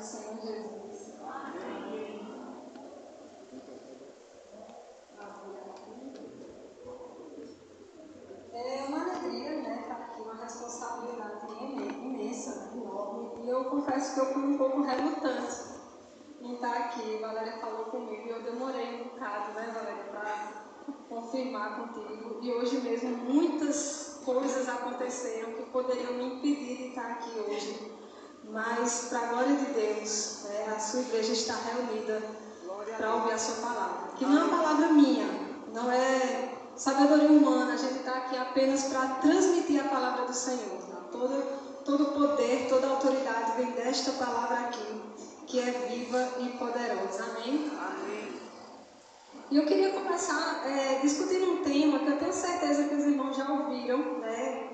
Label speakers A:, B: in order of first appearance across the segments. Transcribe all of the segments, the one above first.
A: Senhor Jesus. Amém. É uma alegria, né, estar aqui, uma responsabilidade imensa, enorme. E eu confesso que eu fui um pouco relutante em estar aqui. A Valéria falou comigo e eu demorei um bocado, né, Valéria, para confirmar contigo. E hoje mesmo muitas coisas aconteceram que poderiam me impedir de estar aqui hoje. Mas, para a glória de Deus, a sua igreja está reunida para ouvir a sua palavra. Que não é uma palavra minha, não é sabedoria humana, a gente está aqui apenas para transmitir a palavra do Senhor. Todo o poder, toda a autoridade vem desta palavra aqui, que é viva e poderosa. Amém?
B: Amém.
A: E eu queria começar discutindo um tema que eu tenho certeza que os irmãos já ouviram, né?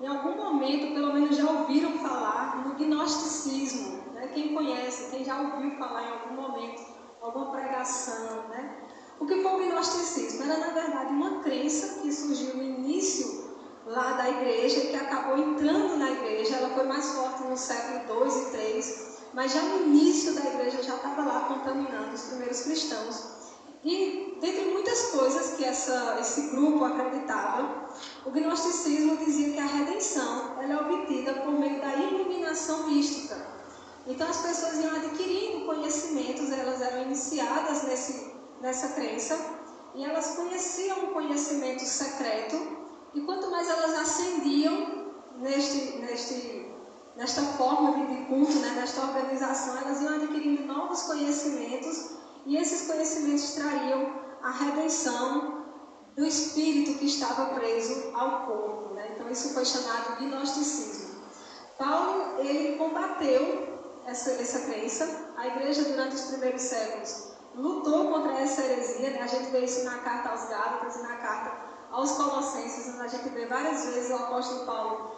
A: Em algum momento, pelo menos já ouviram falar no gnosticismo, né? Quem conhece, quem já ouviu falar em algum momento, alguma pregação, né? O que foi o gnosticismo? Era, na verdade, uma crença que surgiu no início lá da igreja e que acabou entrando na igreja. Ela foi mais forte no século II e III, mas já no início da igreja já estava lá contaminando os primeiros cristãos. E, dentre muitas coisas que esse grupo acreditava, o gnosticismo dizia que a redenção ela é obtida por meio da iluminação mística. Então, as pessoas iam adquirindo conhecimentos, elas eram iniciadas nessa crença, e elas conheciam um conhecimento secreto, e quanto mais elas ascendiam nesta forma de culto, né, nesta organização, elas iam adquirindo novos conhecimentos, e esses conhecimentos trariam a redenção do espírito que estava preso ao corpo, né? Então isso foi chamado de gnosticismo. Paulo, ele combateu essa crença. A igreja durante os primeiros séculos lutou contra essa heresia, né? A gente vê isso na carta aos Gálatas e na carta aos Colossenses, onde a gente vê várias vezes o apóstolo Paulo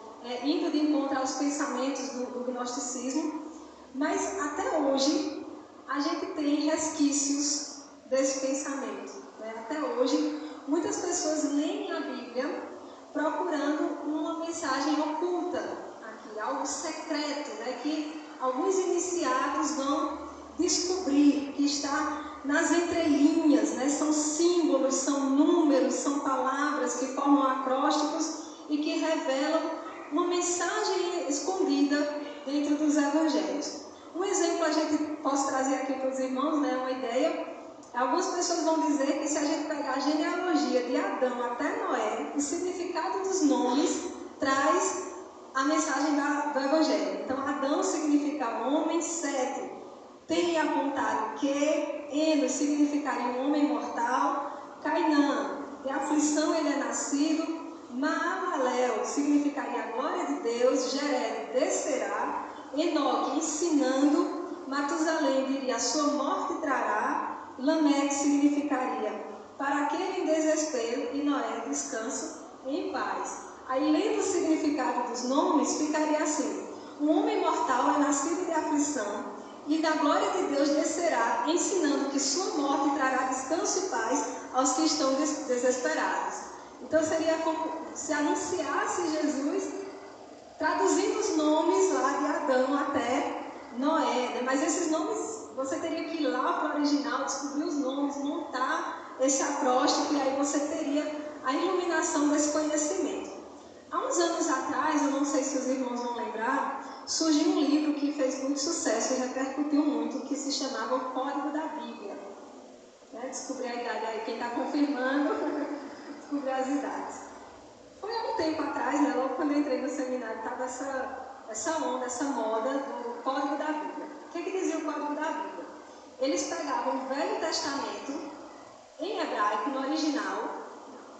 A: indo de encontro aos pensamentos do gnosticismo. Mas até hoje a gente tem resquícios desse pensamento, né? Até hoje muitas pessoas leem a Bíblia procurando uma mensagem oculta aqui, algo secreto, né? Que alguns iniciados vão descobrir, que está nas entrelinhas, né? São símbolos, são números, são palavras que formam acrósticos e que revelam uma mensagem escondida dentro dos evangelhos. Um exemplo a gente posso trazer aqui para os irmãos, né? Uma ideia. Algumas pessoas vão dizer que se a gente pegar a genealogia de Adão até Noé, o significado dos nomes traz a mensagem do Evangelho. Então, Adão significa homem, Sete tem apontado que Enos significaria um homem mortal, Cainã, de aflição ele é nascido, Maalalel significaria a glória de Deus, Jered descerá, Enoque ensinando, Matusalém diria a sua morte trará, Lameque significaria para aquele em desespero e Noé descanso em paz. Aí lendo o significado dos nomes ficaria assim: um homem mortal é nascido de aflição e da glória de Deus descerá, ensinando que sua morte trará descanso e paz aos que estão desesperados. Então seria como se anunciasse Jesus traduzindo os nomes lá de Adão até Noé, né? Mas esses nomes, você teria que ir lá para o original, descobrir os nomes, montar esse acróstico, e aí você teria a iluminação desse conhecimento. Há uns anos atrás, eu não sei se os irmãos vão lembrar, surgiu um livro que fez muito sucesso e repercutiu muito, que se chamava O Código da Bíblia. Descobri a idade aí, quem está confirmando, descobri as idades. Foi há um tempo atrás, né, logo quando eu entrei no seminário, estava essa onda, essa moda do Código da Bíblia. O que dizia o Código da Bíblia? Eles pegavam o Velho Testamento, em hebraico, no original,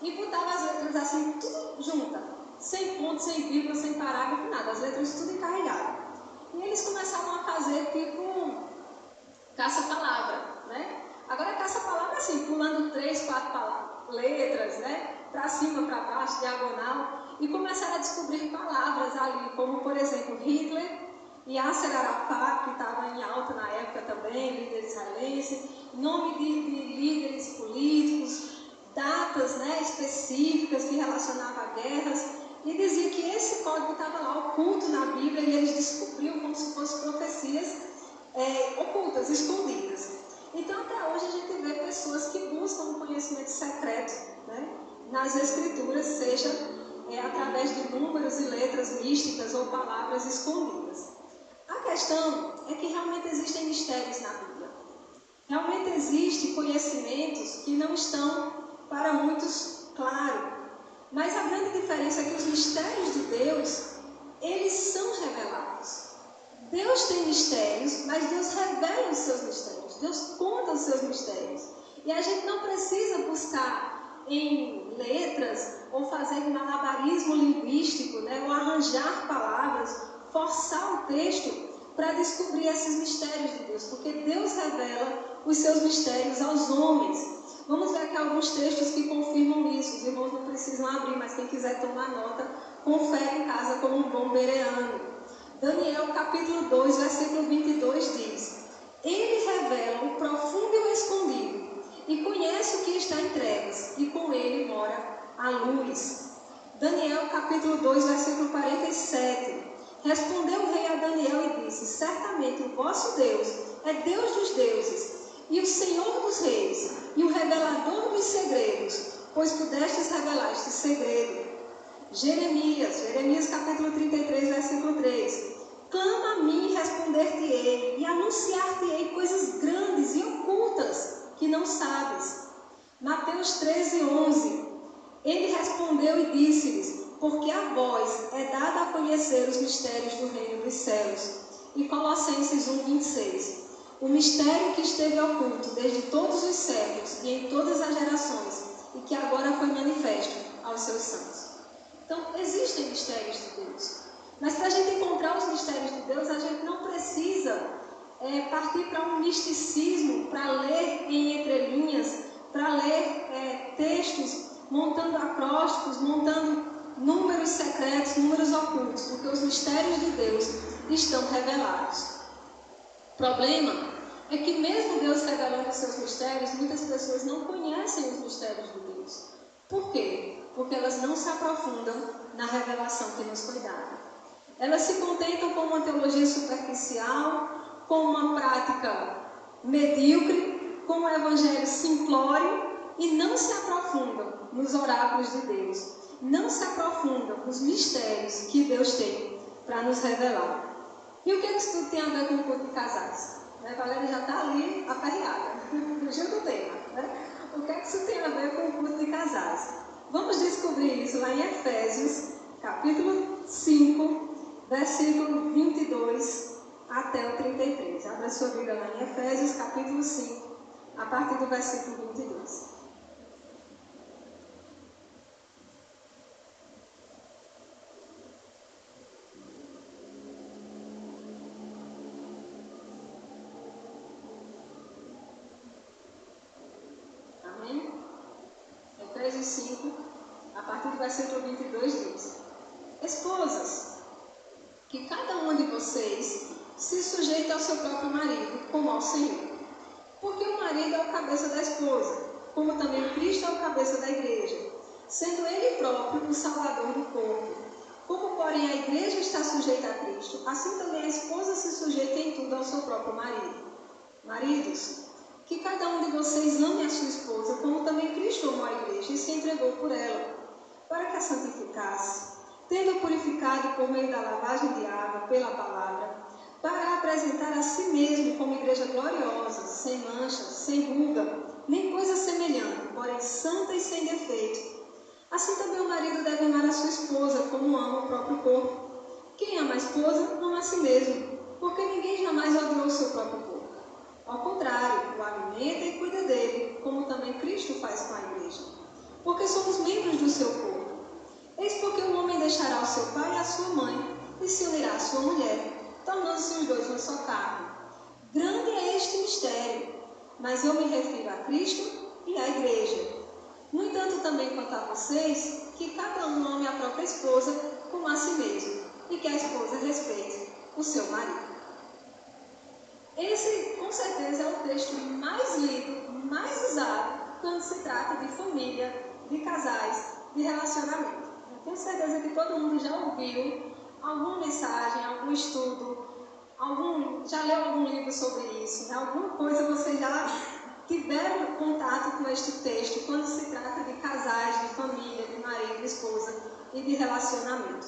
A: e botavam as letras assim, tudo juntas, sem ponto, sem vírgula, sem parágrafo, nada, as letras tudo encarrilhadas. E eles começavam a fazer tipo caça-palavra, né? Agora caça-palavra assim, pulando 3, 4 letras, né? Para cima, para baixo, diagonal, e começaram a descobrir palavras ali, como por exemplo Hitler, Yasser Arafat, que estava em alta na época também, líder israelense, nome de líderes políticos, datas, né, específicas que relacionavam a guerras, e dizia que esse código estava lá oculto na Bíblia, e eles descobriram como se fossem profecias, ocultas, escondidas. Então, até hoje, a gente vê pessoas que buscam um conhecimento secreto, né, nas Escrituras, seja através de números e letras místicas ou palavras escondidas. A questão é que realmente existem mistérios na Bíblia. Realmente existem conhecimentos que não estão para muitos claros. Mas a grande diferença é que os mistérios de Deus, eles são revelados. Deus tem mistérios, mas Deus revela os seus mistérios. Deus conta os seus mistérios. E a gente não precisa buscar em letras ou fazer um malabarismo linguístico, né, ou arranjar palavras, forçar o texto para descobrir esses mistérios de Deus, porque Deus revela os seus mistérios aos homens. Vamos ver aqui alguns textos que confirmam isso. Os irmãos não precisam abrir, mas quem quiser tomar nota, confere em casa como um bom bereano. Daniel capítulo 2, versículo 22 diz: Ele revela o profundo e o escondido, e conhece o que está em trevas, e com ele mora a luz. Daniel capítulo 2, versículo 47. Respondeu o rei a Daniel e disse: Certamente o vosso Deus é Deus dos deuses, e o Senhor dos reis, e o revelador dos segredos, pois pudestes revelar este segredo. Jeremias capítulo 33, versículo 3. Clama a mim e responder-te-ei, e anunciar-te-ei coisas grandes e ocultas que não sabes. Mateus 13, 11. Ele respondeu e disse-lhes: Porque a vós é dado a conhecer os mistérios do reino dos céus. E Colossenses 1, 26. O mistério que esteve oculto desde todos os séculos e em todas as gerações, e que agora foi manifesto aos seus santos. Então, existem mistérios de Deus. Mas para a gente encontrar os mistérios de Deus, a gente não precisa partir para um misticismo, para ler em entrelinhas, para ler textos, montando acrósticos, montando números secretos, números ocultos, porque os mistérios de Deus estão revelados. O problema é que mesmo Deus revelando os seus mistérios, muitas pessoas não conhecem os mistérios de Deus. Por quê? Porque elas não se aprofundam na revelação que nos foi dada. Elas se contentam com uma teologia superficial, com uma prática medíocre, com um evangelho simplório e não se aprofundam nos oráculos de Deus. Não se aprofundam nos mistérios que Deus tem para nos revelar. E o que isso tudo tem a ver com o culto de casais? A Valéria já está ali aperreada, fugiu do tema. Né? O que isso tem a ver com o culto de casais? Vamos descobrir isso lá em Efésios, capítulo 5, versículo 22 até o 33. Abra sua Bíblia lá em Efésios, capítulo 5, a partir do versículo 22. Efésios 5, a partir do versículo 22 diz: Esposas, que cada uma de vocês se sujeite ao seu próprio marido, como ao Senhor. Porque o marido é o cabeça da esposa, como também Cristo é o cabeça da igreja, sendo ele próprio o salvador do corpo. Como, porém, a igreja está sujeita a Cristo, assim também a esposa se sujeita em tudo ao seu próprio marido. Maridos, que cada um de vocês ame a sua esposa, como também Cristo amou a igreja e se entregou por ela, para que a santificasse, tendo purificado por meio da lavagem de água pela palavra, para a apresentar a si mesmo como igreja gloriosa, sem mancha, sem ruga, nem coisa semelhante, porém santa e sem defeito. Assim também o marido deve amar a sua esposa, como ama o próprio corpo. Quem ama a esposa, ama a si mesmo, porque ninguém jamais odiou o seu próprio corpo. Ao contrário, o alimenta e cuida dele, como também Cristo faz com a igreja. Porque somos membros do seu corpo. Eis porque o homem deixará o seu pai e a sua mãe, e se unirá à sua mulher, tornando-se os dois uma só carne. Grande é este mistério, mas eu me refiro a Cristo e à igreja. No entanto, também quanto a vocês, que cada um ame a própria esposa como a si mesmo, e que a esposa respeite o seu marido. Esse, com certeza, é o texto mais lido, mais usado, quando se trata de família, de casais, de relacionamento. Eu tenho certeza que todo mundo já ouviu alguma mensagem, algum estudo, Já leu algum livro sobre isso? Né? Alguma coisa você já tiveram contato com este texto quando se trata de casais, de família, de marido, de esposa e de relacionamento.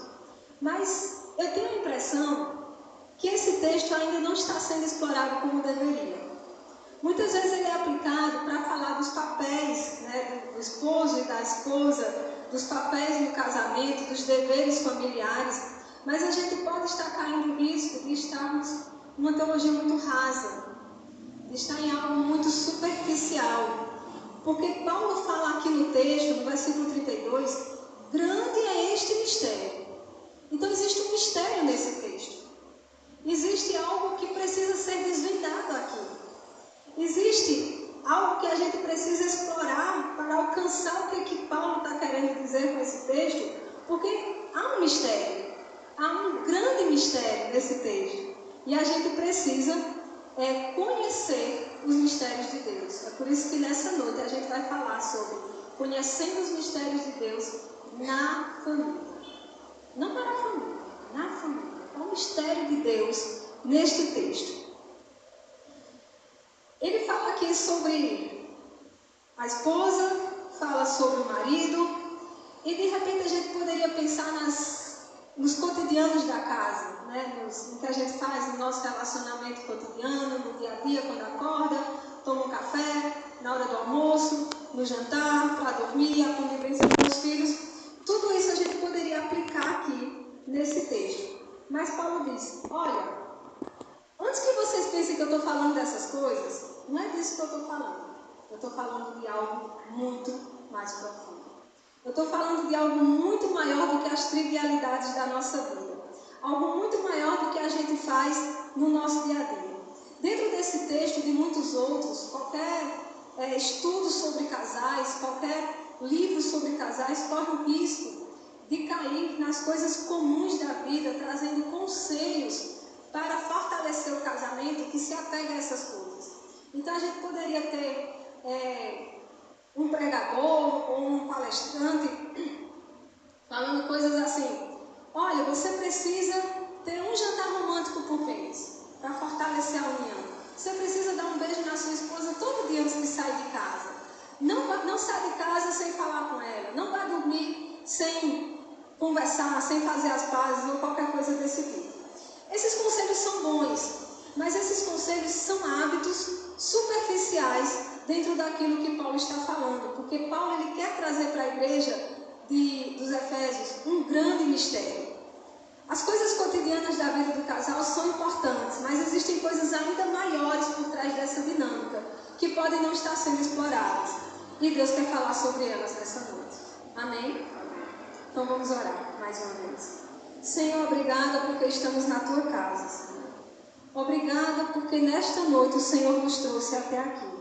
A: Mas eu tenho a impressão que esse texto ainda não está sendo explorado como deveria. Muitas vezes ele é aplicado para falar dos papéis, né, do esposo e da esposa, dos papéis no casamento, dos deveres familiares, mas a gente pode estar caindo no risco de estarmos numa teologia muito rasa, de estar em algo muito superficial. Porque Paulo fala aqui no texto, no versículo 32, grande é este mistério. Então existe um mistério nesse texto. Existe algo que precisa ser desvendado aqui. Existe algo que a gente precisa explorar para alcançar o que Paulo está querendo dizer com esse texto, porque há um mistério, há um grande mistério nesse texto, e a gente precisa conhecer os mistérios de Deus. É por isso que nessa noite a gente vai falar sobre conhecendo os mistérios de Deus na família. Não para a família, na família. É o mistério de Deus neste texto. Ele fala aqui sobre a esposa, fala sobre o marido, e de repente a gente poderia pensar nos cotidianos da casa, né? No que a gente faz no nosso relacionamento cotidiano, no dia a dia, quando acorda, toma um café, na hora do almoço, no jantar, para dormir, a convivência com os filhos. Tudo isso a gente poderia aplicar aqui nesse texto. Mas Paulo diz, olha, antes que vocês pensem que eu estou falando dessas coisas, não é disso que eu estou falando. Eu estou falando de algo muito mais profundo. Eu estou falando de algo muito maior do que as trivialidades da nossa vida. Algo muito maior do que a gente faz no nosso dia a dia. Dentro desse texto e de muitos outros, qualquer estudo sobre casais, qualquer livro sobre casais, corre o risco de cair nas coisas comuns da vida, trazendo conselhos para fortalecer o casamento que se apega a essas coisas. Então a gente poderia ter um pregador ou um palestrante falando coisas assim, olha, você precisa ter um jantar romântico por mês para fortalecer a união. Você precisa dar um beijo na sua esposa todo dia antes de sair de casa. Não sai de casa sem falar com ela. Não vai dormir sem conversar, sem fazer as pazes ou qualquer coisa desse tipo. Esses conselhos são bons, mas esses conselhos são hábitos superficiais dentro daquilo que Paulo está falando, porque Paulo ele quer trazer para a igreja dos Efésios um grande mistério. As coisas cotidianas da vida do casal são importantes, mas existem coisas ainda maiores por trás dessa dinâmica, que podem não estar sendo exploradas. E Deus quer falar sobre elas nessa noite. Amém? Então vamos orar mais uma vez. Senhor, obrigada porque estamos na Tua casa, Senhor. Obrigada porque nesta noite o Senhor nos trouxe até aqui.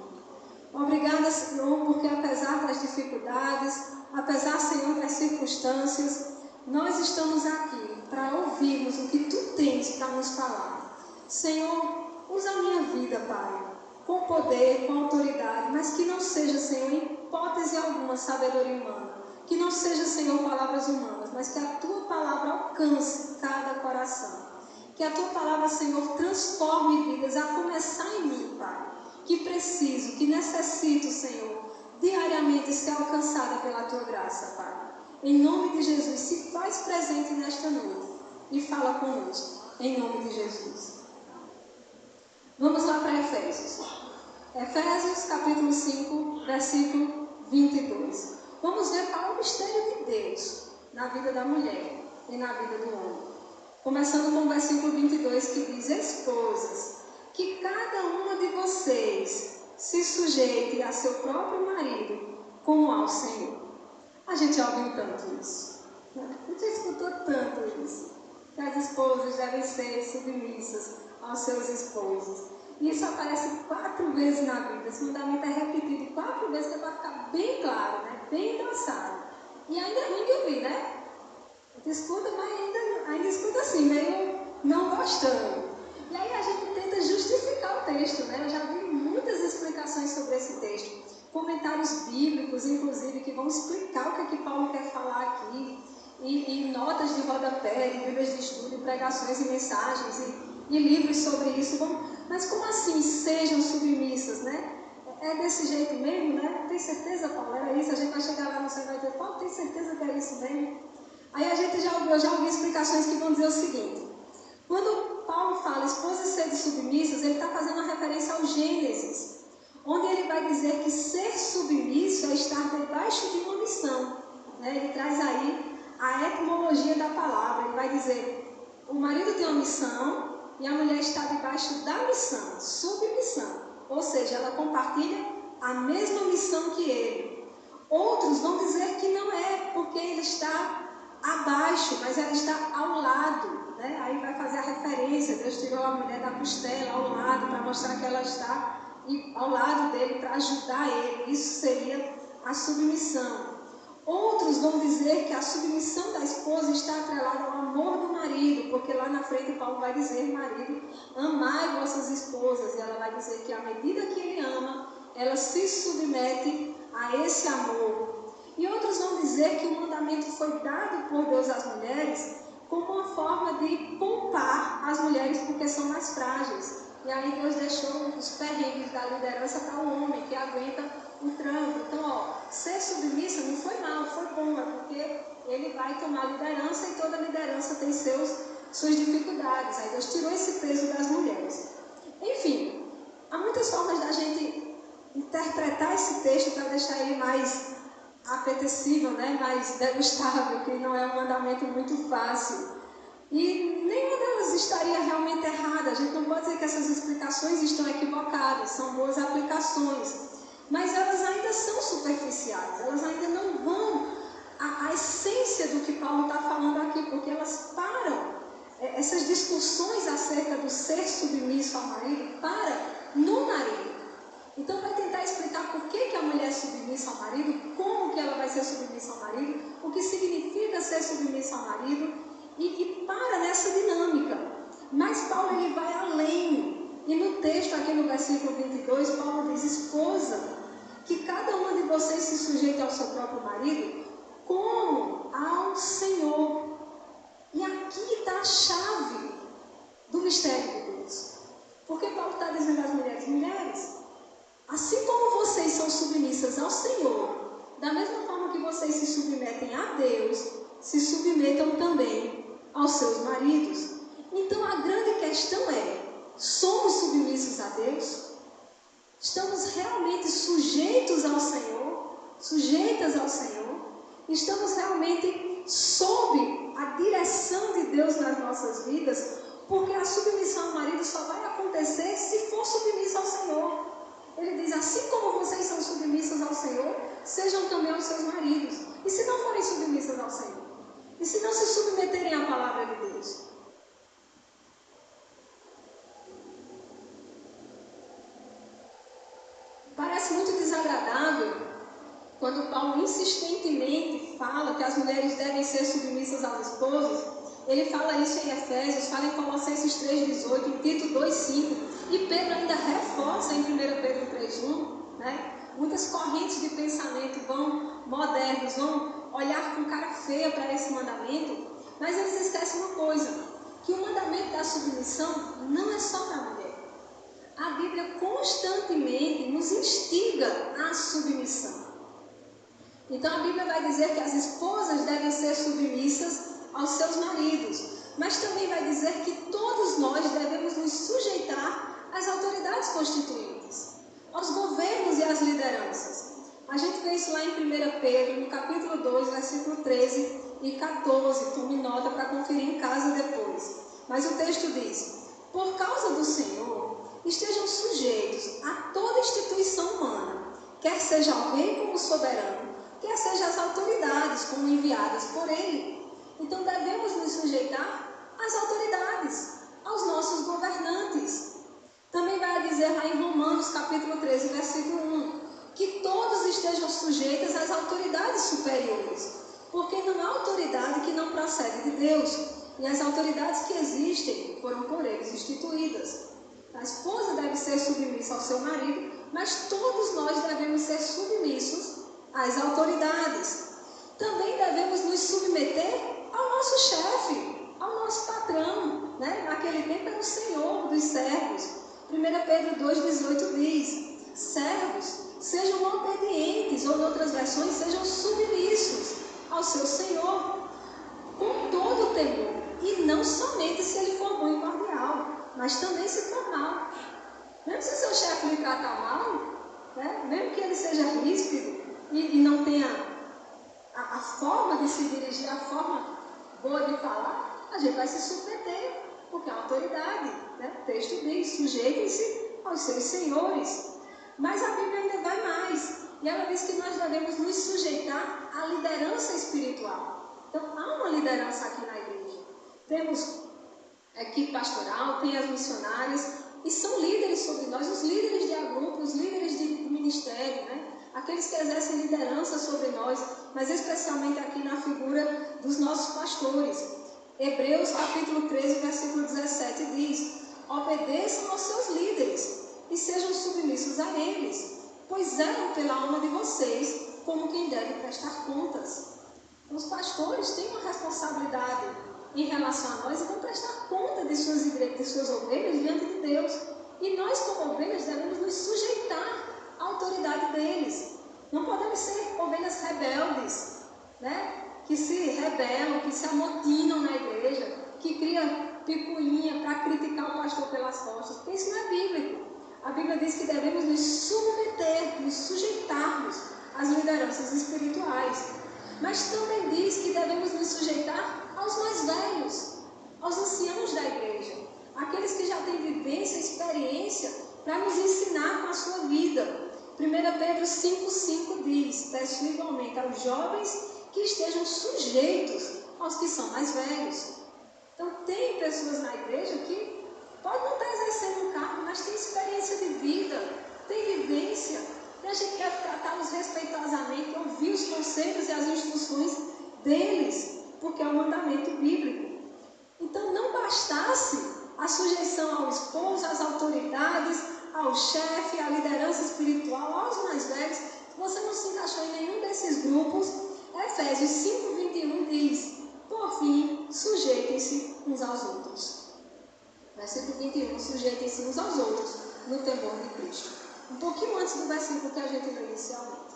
A: Obrigada, Senhor, porque apesar das dificuldades, apesar, Senhor, das circunstâncias, nós estamos aqui para ouvirmos o que Tu tens para nos falar. Senhor, usa a minha vida, Pai, com poder, com autoridade, mas que não seja, Senhor, em hipótese alguma, sabedoria humana. Que não seja, Senhor, palavras humanas, mas que a Tua palavra alcance cada coração. Que a Tua palavra, Senhor, transforme vidas, a começar em mim, Pai. Que preciso, que necessito, Senhor, diariamente ser alcançada pela Tua graça, Pai. Em nome de Jesus, se faz presente nesta noite e fala conosco, em nome de Jesus. Vamos lá para Efésios. Efésios, capítulo 5, versículo 22. Vamos ver qual é o mistério de Deus na vida da mulher e na vida do homem. Começando com o versículo 22, que diz, esposas, que cada uma de vocês se sujeite a seu próprio marido como ao Senhor. A gente já ouviu tanto isso. A gente já escutou tanto isso. Que as esposas devem ser submissas aos seus esposos. E isso aparece 4 vezes na Bíblia. Esse mandamento é repetido 4 vezes, que é para ficar bem claro, né? Bem endossado. E ainda é ruim de ouvir, né? A gente escuta, mas ainda escuta assim, meio não gostando. E aí a gente tenta justificar o texto, né? Eu já vi muitas explicações sobre esse texto. Comentários bíblicos, inclusive, que vão explicar o que Paulo quer falar aqui. E notas de rodapé, de bíblias de estudo, pregações e mensagens. e livros sobre isso. Mas como assim sejam submissas, né? É desse jeito mesmo, né? Tem certeza, Paulo? Era isso? A gente vai chegar lá no céu e vai dizer, Paulo, tem certeza que é isso mesmo? Aí eu já ouvi explicações que vão dizer o seguinte: quando Paulo fala esposas sede submissas, ele está fazendo uma referência ao Gênesis, onde ele vai dizer que ser submisso é estar debaixo de uma missão. Né? Ele traz aí a etimologia da palavra. Ele vai dizer, o marido tem uma missão e a mulher está debaixo da missão, submissão. Ou seja, ela compartilha a mesma missão que ele. Outros vão dizer que não é, porque ele está abaixo, mas ela está ao lado. Né? Aí vai fazer a referência, Deus tirou a mulher da costela ao lado, para mostrar que ela está ao lado dele, para ajudar ele. Isso seria a submissão. Outros vão dizer que a submissão da esposa está atrelada ao amor do marido, porque lá na frente Paulo vai dizer, marido, amai vossas esposas, e ela vai dizer que à medida que ele ama, ela se submete a esse amor. E outros vão dizer que o mandamento foi dado por Deus às mulheres como uma forma de poupar as mulheres, porque são mais frágeis. E aí Deus deixou os perrengues da liderança para o homem, que aguenta o tranco. Então, ser submissa não foi mal, foi bom, é porque ele vai tomar liderança e toda liderança tem suas dificuldades. Aí Deus tirou esse peso das mulheres. Enfim, há muitas formas da gente interpretar esse texto para deixar ele mais apetecível, né? Mais degustável, que não é um mandamento muito fácil. E nenhuma delas estaria realmente errada. A gente não pode dizer que essas explicações estão equivocadas, são boas aplicações. Mas elas ainda são superficiais, elas ainda não vão à essência do que Paulo está falando aqui, porque elas param, essas discussões acerca do ser submisso ao marido, no marido. Então vai tentar explicar por que a mulher é submissa ao marido, como que ela vai ser submissa ao marido, o que significa ser submissa ao marido, e para nessa dinâmica. Mas Paulo ele vai além, e no texto aqui no versículo 22, Paulo diz, esposa, que cada uma de vocês se sujeite ao seu próprio marido, como ao Senhor. E aqui está a chave do mistério de Deus. Porque Paulo está dizendo às mulheres, assim como vocês são submissas ao Senhor, da mesma forma que vocês se submetem a Deus, se submetam também aos seus maridos. Então a grande questão é, somos submissos a Deus? Estamos realmente sujeitos ao Senhor? Sujeitas ao Senhor? Estamos realmente sob a direção de Deus nas nossas vidas? Porque a submissão ao marido só vai acontecer se for submissa ao Senhor. Ele diz, assim como vocês são submissas ao Senhor, sejam também aos seus maridos. E se não forem submissas ao Senhor? E se não se submeterem à palavra de Deus? Parece muito desagradável quando Paulo insistentemente fala que as mulheres devem ser submissas aos esposos. Ele fala isso em Efésios, fala em Colossenses 3,18, em Tito 2,5, e Pedro ainda reforça em 1 Pedro 3,1, né? Muitas correntes de pensamento modernos vão olhar com cara feia para esse mandamento, mas eles esquecem uma coisa, que o mandamento da submissão não é só para a mulher. A Bíblia constantemente nos instiga à submissão. Então a Bíblia vai dizer que as esposas devem ser submissas aos seus maridos, mas também vai dizer que todos nós devemos nos sujeitar às autoridades constituídas, aos governos e às lideranças. A gente vê isso lá em 1 Pedro, no capítulo 2, versículo 13 e 14, tome nota para conferir em casa depois. Mas o texto diz, por causa do Senhor, estejam sujeitos a toda instituição humana, quer seja ao rei como soberano, quer seja as autoridades como enviadas por ele. Então devemos nos sujeitar às autoridades, aos nossos governantes. Também vai dizer lá em Romanos capítulo 13, versículo 1, que todos estejam sujeitos às autoridades superiores, porque não há autoridade que não procede de Deus, e as autoridades que existem foram por eles instituídas. A esposa deve ser submissa ao seu marido, mas todos nós devemos ser submissos às autoridades. Também devemos nos submeter ao nosso chefe, ao nosso patrão, né? Naquele tempo era o senhor dos servos. 1 Pedro 2,18 diz: servos, sejam obedientes, ou em outras versões, sejam submissos ao seu senhor, com todo o temor, e não somente se ele for bom e cordial, mas também se for mal. Mesmo se o seu chefe lhe tratar mal, né? Mesmo que ele seja ríspido e não tenha a forma de se dirigir, a forma boa de falar, a gente vai se submeter, porque é uma autoridade, né? O texto diz: sujeitem-se aos seus senhores. Mas a Bíblia ainda vai mais, e ela diz que nós devemos nos sujeitar à liderança espiritual. Então, há uma liderança aqui na igreja. Temos a equipe pastoral, tem as missionárias, e são líderes sobre nós, os líderes de agrupo, os líderes de ministério, né? Aqueles que exercem liderança sobre nós, mas especialmente aqui na figura dos nossos pastores. Hebreus capítulo 13, versículo 17 diz: obedeçam aos seus líderes e sejam submissos a eles, pois zelam pela alma de vocês como quem deve prestar contas. Os pastores têm uma responsabilidade em relação a nós e vão prestar conta de suas igrejas, de suas ovelhas diante de Deus. E nós, como ovelhas, devemos nos sujeitar à autoridade deles. Não podemos ser ovelhas rebeldes, né? Que se rebelam, que se amotinam na igreja, que criam picuinha para criticar o pastor pelas costas, porque isso não é bíblico. A Bíblia diz que devemos nos submeter, nos sujeitarmos às lideranças espirituais. Mas também diz que devemos nos sujeitar aos mais velhos, aos anciãos da igreja, aqueles que já têm vivência, experiência para nos ensinar com a sua vida. 1 Pedro 5,5 diz: peço igualmente aos jovens que estejam sujeitos aos que são mais velhos. Então, tem pessoas na igreja que podem não estar exercendo um cargo, mas tem experiência de vida, tem vivência, e a gente deve tratá-los respeitosamente, ouvir os conselhos e as instruções deles, porque é um mandamento bíblico. Então, não bastasse a sujeição ao esposo, às autoridades, ao chefe, à liderança espiritual, aos mais velhos. Se você não se encaixou em nenhum desses grupos, Efésios 5,21 diz: por fim, sujeitem-se uns aos outros. Versículo 21, sujeitem-se uns aos outros no temor de Cristo. Um pouquinho antes do versículo que a gente leu inicialmente.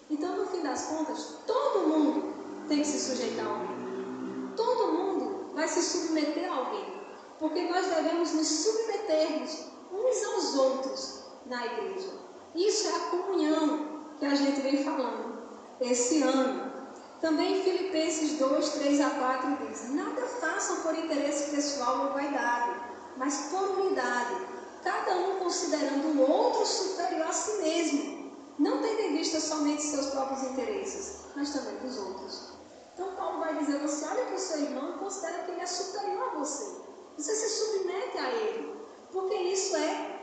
A: Então, no fim das contas, todo mundo tem que se sujeitar a alguém. Todo mundo vai se submeter a alguém. Porque nós devemos nos submetermos uns aos outros na igreja. Isso é a comunhão que a gente vem falando esse ano. Também em Filipenses 2, 3 a 4 diz: nada façam por interesse pessoal ou vaidade, mas por unidade, cada um considerando o outro superior a si mesmo, não tendo em vista somente seus próprios interesses, mas também dos outros. Então Paulo vai dizer: você olha para o seu irmão e considera que ele é superior a você. Você se submete a ele, porque isso é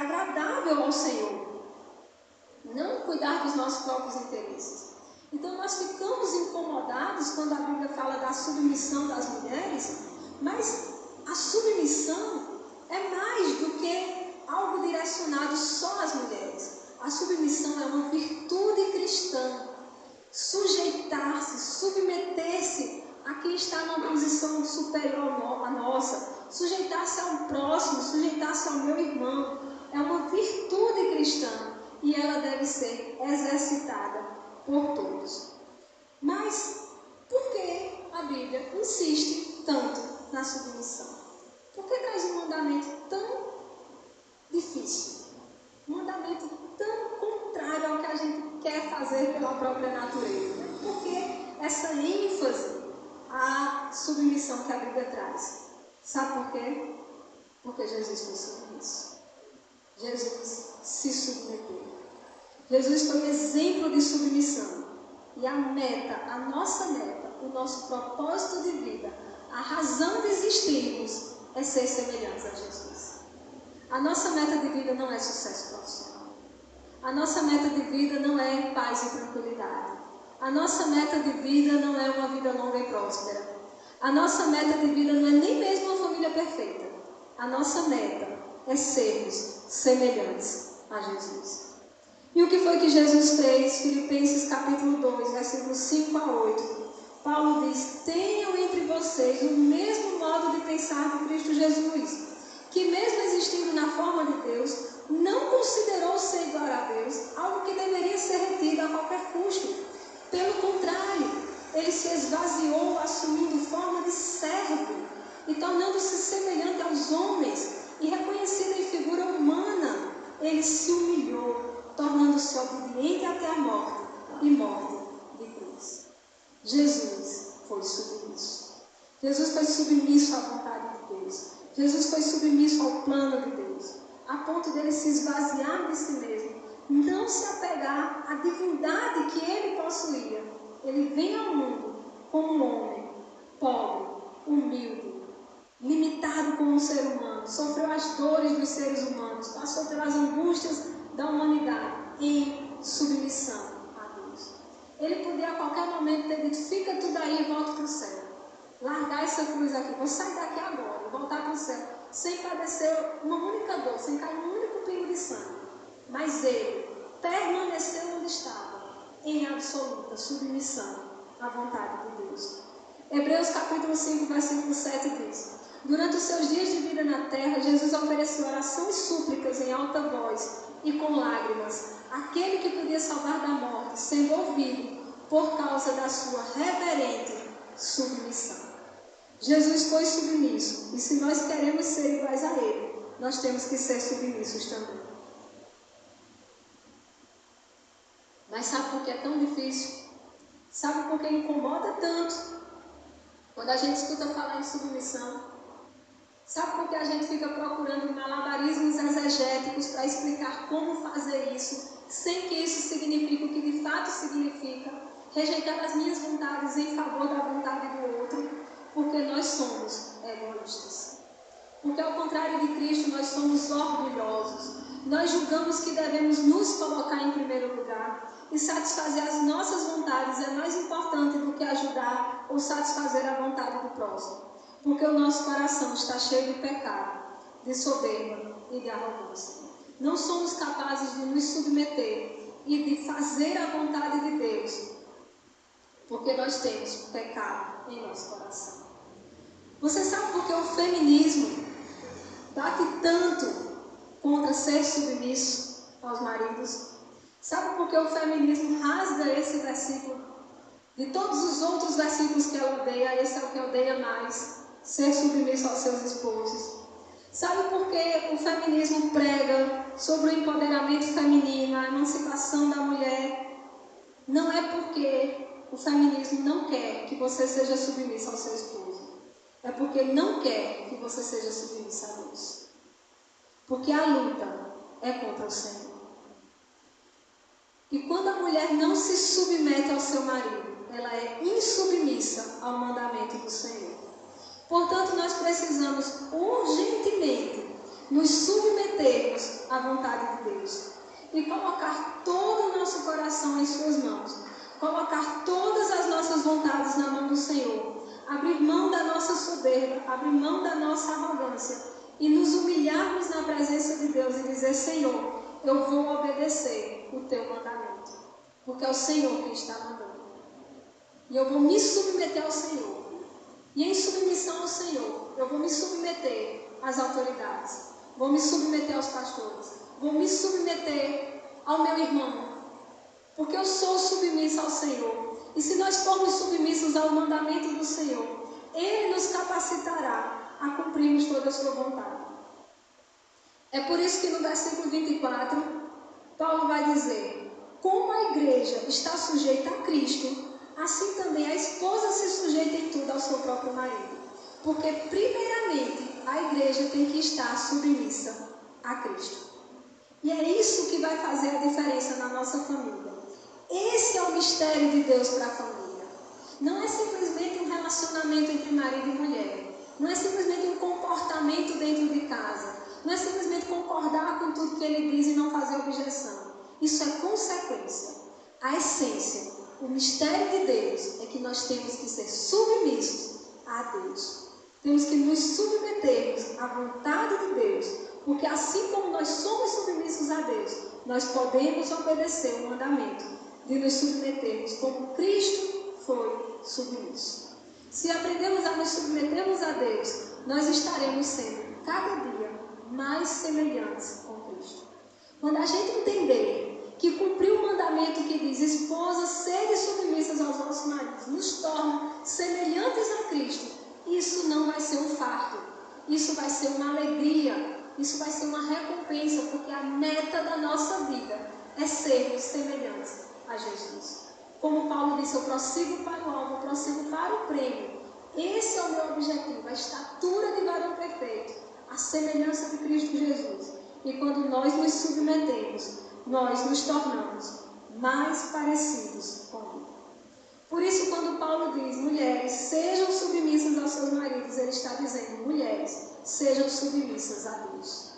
A: agradável ao Senhor. Não cuidar dos nossos próprios interesses. Então nós ficamos incomodados quando a Bíblia fala da submissão das mulheres, mas a submissão é mais do que algo direcionado só às mulheres. A submissão é uma virtude cristã. Sujeitar-se, submeter-se a quem está numa posição superior à nossa, sujeitar-se ao próximo, sujeitar-se ao meu irmão, é uma virtude cristã e ela deve ser exercitada por todos. Mas por que a Bíblia insiste tanto na submissão? Por que traz um mandamento tão difícil? Um mandamento tão contrário ao que a gente quer fazer pela própria natureza? Por que essa ênfase à submissão que a Bíblia traz? Sabe por quê? Porque Jesus foi submisso. Jesus se submeteu. Jesus foi um exemplo de submissão. E a meta, a nossa meta, o nosso propósito de vida, a razão de existirmos é ser semelhantes a Jesus. A nossa meta de vida não é sucesso profissional. A nossa meta de vida não é paz e tranquilidade. A nossa meta de vida não é uma vida longa e próspera. A nossa meta de vida não é nem mesmo uma família perfeita. A nossa meta é sermos semelhantes a Jesus. E o que foi que Jesus fez? Filipenses capítulo 2, versículos 5 a 8. Paulo diz: tenham entre vocês o mesmo modo de pensar de Cristo Jesus, revestindo na forma de Deus, não considerou ser igual a Deus algo que deveria ser retido a qualquer custo. Pelo contrário, ele se esvaziou, assumindo forma de servo e tornando-se semelhante aos homens, e reconhecido em figura humana, ele se humilhou, tornando-se obediente até a morte, e morte de cruz. Jesus foi submisso. Jesus foi submisso à vontade de Deus. Jesus foi submisso ao plano de Deus, a ponto dele se esvaziar de si mesmo, não se apegar à divindade que ele possuía. Ele vem ao mundo como um homem pobre, humilde, limitado como um ser humano, sofreu as dores dos seres humanos, passou pelas angústias da humanidade em submissão a Deus. Ele podia a qualquer momento ter dito: fica tudo aí e volta para o céu. Largar essa cruz aqui, vou sair daqui agora e voltar para o céu, sem padecer uma única dor, sem cair um único pingo de sangue. Mas ele permaneceu onde estava, em absoluta submissão à vontade de Deus. Hebreus capítulo 5, versículo 7 diz: durante os seus dias de vida na terra, Jesus ofereceu oração e súplicas em alta voz e com lágrimas àquele que podia salvar da morte, sendo ouvido por causa da sua reverente submissão. Jesus foi submisso, e se nós queremos ser iguais a Ele, nós temos que ser submissos também. Mas sabe por que é tão difícil? Sabe por que incomoda tanto quando a gente escuta falar em submissão? Sabe por que a gente fica procurando malabarismos exegéticos para explicar como fazer isso, sem que isso signifique o que de fato significa, rejeitar as minhas vontades em favor da vontade do outro? Porque nós somos egoístas. Porque ao contrário de Cristo, nós somos orgulhosos. Nós julgamos que devemos nos colocar em primeiro lugar, e satisfazer as nossas vontades é mais importante do que ajudar ou satisfazer a vontade do próximo. Porque o nosso coração está cheio de pecado, de soberba e de arrogância. Não somos capazes de nos submeter e de fazer a vontade de Deus, porque nós temos pecado em nosso coração. Você sabe por que o feminismo bate tanto contra ser submisso aos maridos? Sabe por que o feminismo rasga esse versículo? De todos os outros versículos que ela odeia, esse é o que odeia mais: ser submisso aos seus esposos. Sabe por que o feminismo prega sobre o empoderamento feminino, a emancipação da mulher? Não é porque o feminismo não quer que você seja submissa ao seu esposo. É porque não quer que você seja submissa a Deus. Porque a luta é contra o Senhor. E quando a mulher não se submete ao seu marido, ela é insubmissa ao mandamento do Senhor. Portanto, nós precisamos urgentemente nos submetermos à vontade de Deus e colocar todo o nosso coração em suas mãos, colocar todas as nossas vontades na mão do Senhor, abrir mão da nossa soberba, abrir mão da nossa arrogância e nos humilharmos na presença de Deus e dizer: Senhor, eu vou obedecer o teu mandamento, porque é o Senhor que está mandando. E eu vou me submeter ao Senhor. E em submissão ao Senhor, eu vou me submeter às autoridades, vou me submeter aos pastores, vou me submeter ao meu irmão, porque eu sou submissa ao Senhor. E se nós formos submissos ao mandamento do Senhor, Ele nos capacitará a cumprirmos toda a sua vontade. É por isso que no versículo 24, Paulo vai dizer: como a igreja está sujeita a Cristo, assim também a esposa se sujeita em tudo ao seu próprio marido. Porque, primeiramente, a igreja tem que estar submissa a Cristo. E é isso que vai fazer a diferença na nossa família. Esse é o mistério de Deus para a família. Não é simplesmente um relacionamento entre marido e mulher. Não é simplesmente um comportamento dentro de casa. Não é simplesmente concordar com tudo que ele diz e não fazer objeção. Isso é consequência. A essência, o mistério de Deus é que nós temos que ser submissos a Deus. Temos que nos submetermos à vontade de Deus, porque assim como nós somos submissos a Deus, nós podemos obedecer o mandamento de nos submetermos como Cristo foi submisso. Se aprendemos a nos submetermos a Deus, nós estaremos sendo cada dia mais semelhantes com Cristo. Quando a gente entender que cumprir o mandamento que diz esposas serem submissas aos vossos maridos nos torna semelhantes a Cristo, isso não vai ser um fardo, isso vai ser uma alegria, isso vai ser uma recompensa, porque a meta da nossa vida é sermos semelhantes a Jesus. Como Paulo disse, eu prossigo para o alvo, eu prossigo para o prêmio. Esse é o meu objetivo, a estatura de varão perfeito, a semelhança de Cristo Jesus. E quando nós nos submetemos, nós nos tornamos mais parecidos com Ele. Por isso, quando Paulo diz, mulheres, sejam submissas aos seus maridos, ele está dizendo, mulheres, sejam submissas a Deus.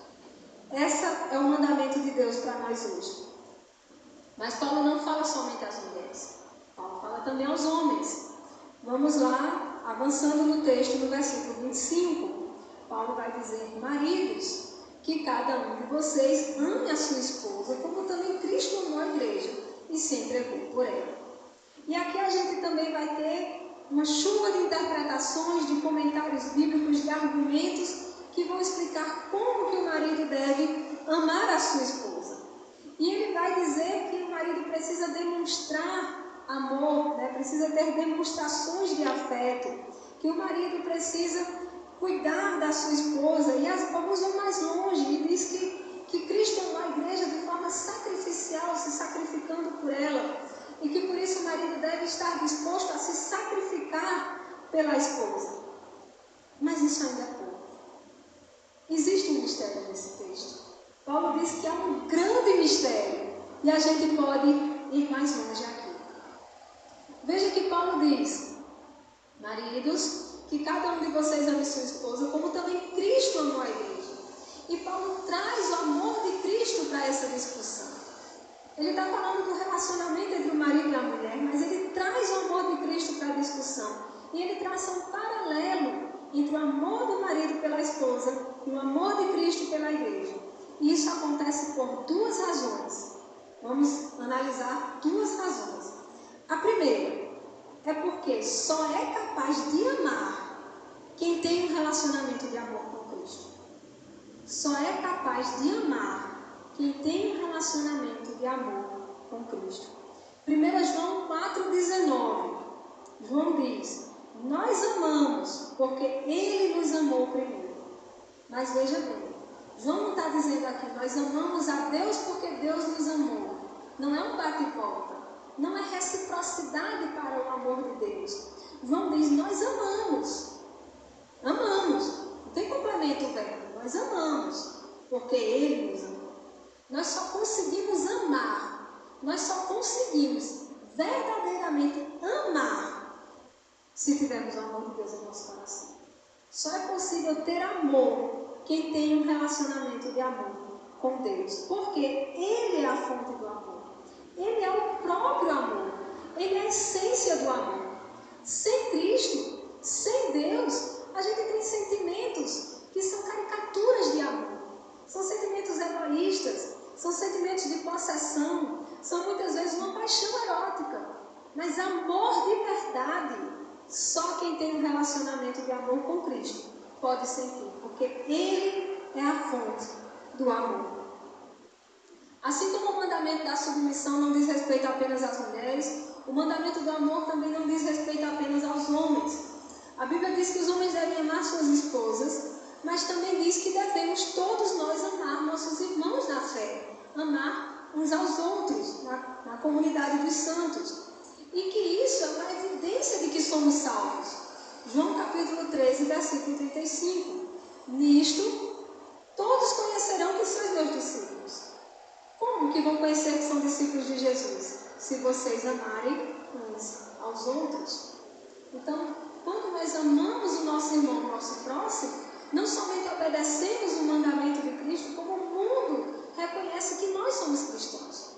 A: Esse é o mandamento de Deus para nós hoje. Mas Paulo não fala somente às mulheres, Paulo fala também aos homens. Vamos lá, avançando no texto, no versículo 25, Paulo vai dizer, maridos, que cada um de vocês ame a sua esposa, como também Cristo amou a igreja e se entregou por ela. E aqui a gente também vai ter uma chuva de interpretações, de comentários bíblicos, de argumentos que vão explicar como que o marido deve amar a sua esposa. E ele vai dizer que o marido precisa demonstrar amor, né? Precisa ter demonstrações de afeto, que o marido precisa cuidar da sua esposa. E alguns vão mais longe e diz que Cristo amou a igreja de forma sacrificial, se sacrificando por ela. E que por isso o marido deve estar disposto a se sacrificar pela esposa. Mas isso ainda é pouco. Existe um mistério nesse texto. Paulo diz que há um grande mistério. E a gente pode ir mais longe aqui. Veja que Paulo diz, maridos, que cada um de vocês ame sua esposa, como também Cristo amou a igreja. E Paulo traz o amor de Cristo para essa discussão. Ele está falando do relacionamento entre o marido e a mulher, mas ele traz o amor de Cristo para a discussão. E ele traça um paralelo entre o amor do marido pela esposa e o amor de Cristo pela igreja. E isso acontece por duas razões. Vamos analisar duas razões. A primeira é porque só é capaz de amar quem tem um relacionamento de amor com Cristo. Só é capaz de amar quem tem um relacionamento de amor com Cristo. 1 João 4,19. João diz, nós amamos porque Ele nos amou primeiro. Mas veja bem, João não está dizendo aqui, nós amamos a Deus porque Deus nos amou. Não é um bate e volta. Não é reciprocidade para o amor de Deus. João diz, nós amamos. Amamos. Não tem complemento verbo. Nós amamos porque Ele nos amou. Nós só conseguimos amar, nós só conseguimos verdadeiramente amar se tivermos o amor de Deus em nosso coração. Só é possível ter amor quem tem um relacionamento de amor com Deus, porque Ele é a fonte do amor. Ele é o próprio amor, Ele é a essência do amor. Sem Cristo, sem Deus, a gente tem sentimentos que são caricaturas de amor. São sentimentos egoístas, são sentimentos de possessão, são muitas vezes uma paixão erótica. Mas amor de verdade, só quem tem um relacionamento de amor com Cristo pode sentir, porque Ele é a fonte do amor. Assim como o mandamento da submissão não diz respeito apenas às mulheres, o mandamento do amor também não diz respeito apenas aos homens. A Bíblia diz que os homens devem amar suas esposas, mas também diz que devemos todos nós amar nossos irmãos na fé, amar uns aos outros, na comunidade dos santos. E que isso é uma evidência de que somos salvos. João capítulo 13, versículo 35. Nisto, todos conhecerão que sois meus discípulos. Como que vão conhecer que são discípulos de Jesus? Se vocês amarem uns aos outros. Então, quando nós amamos o nosso irmão, o nosso próximo, não somente obedecemos o mandamento de Cristo, como o mundo reconhece que nós somos cristãos.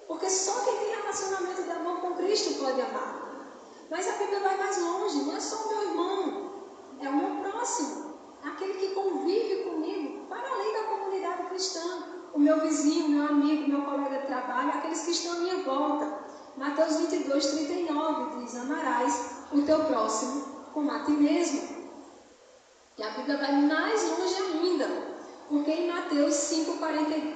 A: Porque só quem tem relacionamento de amor com Cristo pode amar. Mas a Bíblia vai mais longe, não é só o meu irmão, é o meu próximo, aquele que convive comigo, para além da comunidade cristã, o meu vizinho, meu amigo, meu colega de trabalho, aqueles que estão à minha volta. Mateus 22, 39 diz, amarás o teu próximo como a ti mesmo. E a Bíblia vai mais longe ainda, porque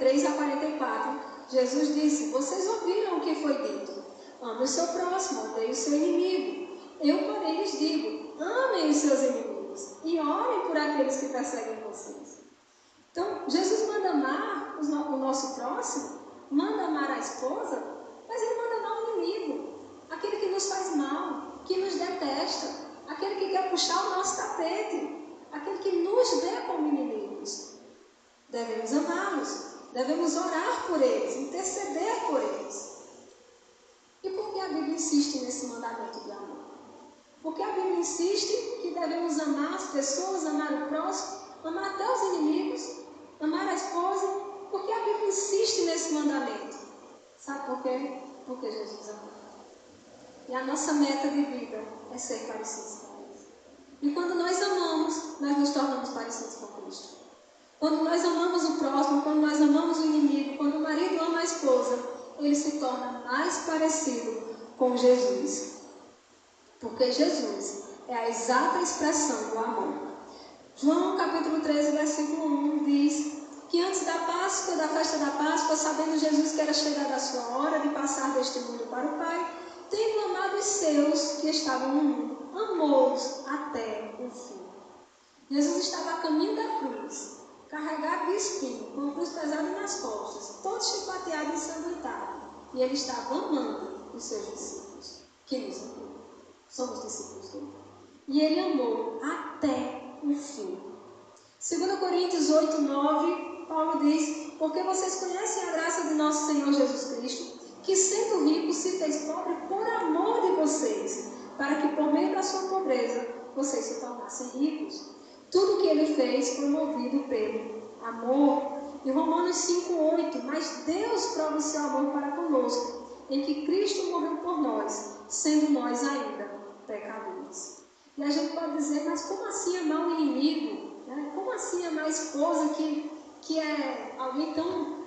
A: 43 a 44, Jesus disse: vocês ouviram o que foi dito? Ame o seu próximo, odeie o seu inimigo. Eu, porém, lhes digo: amem os seus inimigos e orem por aqueles que perseguem vocês. Então, Jesus manda amar o nosso próximo, manda amar a esposa, mas ele manda amar o inimigo, aquele que nos faz mal, que nos detesta, aquele que quer puxar o nosso tapete, aquele que nos vê como inimigos. Devemos amá-los, devemos orar por eles, interceder por eles. E por que a Bíblia insiste nesse mandamento de amor? Porque a Bíblia insiste que devemos amar as pessoas, amar o próximo, amar até os inimigos, amar a esposa. Porque a Bíblia insiste nesse mandamento. Sabe por quê? Porque Jesus amou. E a nossa meta de vida é ser parecidos com Ele. E quando nós amamos, nós nos tornamos parecidos com Cristo. Quando nós amamos o próximo, quando nós amamos o inimigo, quando o marido ama a esposa, ele se torna mais parecido com Jesus. Porque Jesus é a exata expressão do amor. João capítulo 13, versículo 1 diz que antes da Páscoa, da festa da Páscoa, sabendo Jesus que era chegada a sua hora de passar deste mundo para o Pai, tendo amado os seus que estavam no mundo, amou-os até o fim. Jesus estava a caminho da cruz, carregado de espinho, com a cruz pesada nas costas, todo chicoteado e ensanguentado. E ele estava amando os seus discípulos, que nos amou. Somos discípulos dele. E ele amou até o fim. 2 Coríntios 8, 9, Paulo diz: porque vocês conhecem a graça de nosso Senhor Jesus Cristo, que sendo rico se fez pobre por amor de vocês, para que por meio da sua pobreza vocês se tornassem ricos. Tudo o que ele fez foi movido pelo amor. E Romanos 5, 8, mas Deus prova o seu amor para conosco, em que Cristo morreu por nós, sendo nós ainda pecadores. E a gente pode dizer: mas como assim amar o inimigo? Como assim amar a esposa que é alguém tão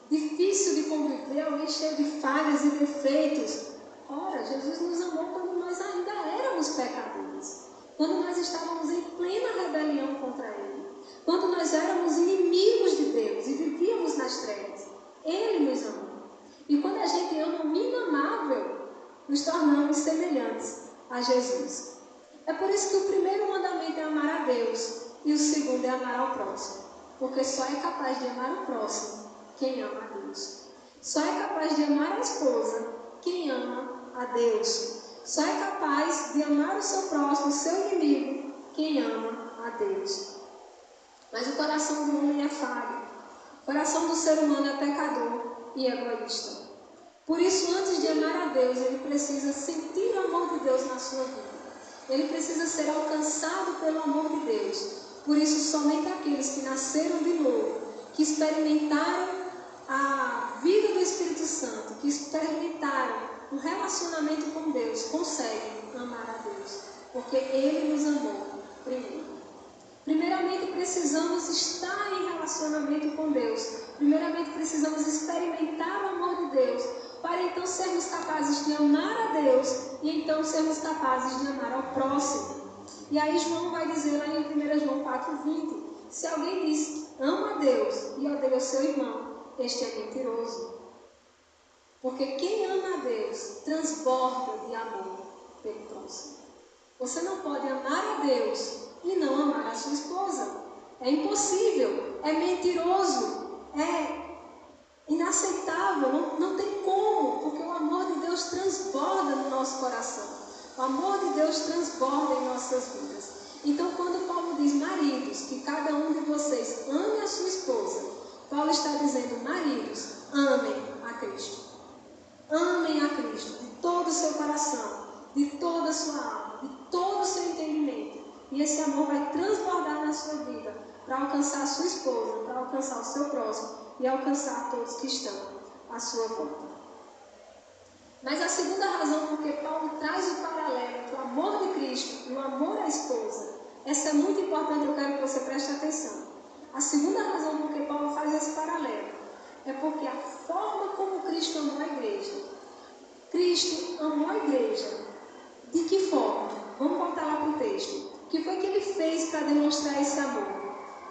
A: difícil de conviver, alguém cheio de falhas e defeitos? Ora, Jesus nos amou quando nós ainda éramos pecadores, quando nós estávamos em plena rebelião contra Ele, quando nós éramos inimigos de Deus e vivíamos nas trevas. Ele nos amou. E quando a gente ama o inamável, nos tornamos semelhantes a Jesus. É por isso que o primeiro mandamento é amar a Deus e o segundo é amar ao próximo. Porque só é capaz de amar o próximo quem ama a Deus. Só é capaz de amar a esposa quem ama a Deus. Só é capaz de amar o seu próximo, o seu inimigo, quem ama a Deus. Mas o coração do homem é falho. O coração do ser humano é pecador e egoísta. Por isso, antes de amar a Deus, ele precisa sentir o amor de Deus na sua vida. Ele precisa ser alcançado pelo amor de Deus. Por isso, somente aqueles que nasceram de novo, que experimentaram a vida do Espírito Santo, que experimentaram um relacionamento com Deus, conseguem amar a Deus. Porque Ele nos amou primeiro. Primeiramente, precisamos estar em relacionamento com Deus. Primeiramente, precisamos experimentar o amor de Deus, para então sermos capazes de amar a Deus e então sermos capazes de amar ao próximo. E aí João vai dizer lá em 1 João 4,20: se alguém diz ama a Deus e odeia o seu irmão, este é mentiroso. Porque quem ama a Deus transborda de amor pelo próximo. Você não pode amar a Deus e não amar a sua esposa. É impossível, é mentiroso, é inaceitável, não tem como, porque o amor de Deus transborda no nosso coração. O amor de Deus transborda em nossas vidas. Então, quando Paulo diz: maridos, que cada um de vocês ame a sua esposa, Paulo está dizendo: maridos, amem a Cristo. Amem a Cristo de todo o seu coração, de toda a sua alma, de todo o seu entendimento. E esse amor vai transbordar na sua vida para alcançar a sua esposa, para alcançar o seu próximo e alcançar todos que estão à sua volta. Mas a segunda razão por que Paulo traz o paralelo entre o amor de Cristo e o amor à esposa, essa é muito importante, eu quero que você preste atenção. A segunda razão por que Paulo faz esse paralelo é porque a forma como Cristo amou a igreja. Cristo amou a igreja. De que forma? Vamos voltar lá para o texto. O que foi que ele fez para demonstrar esse amor?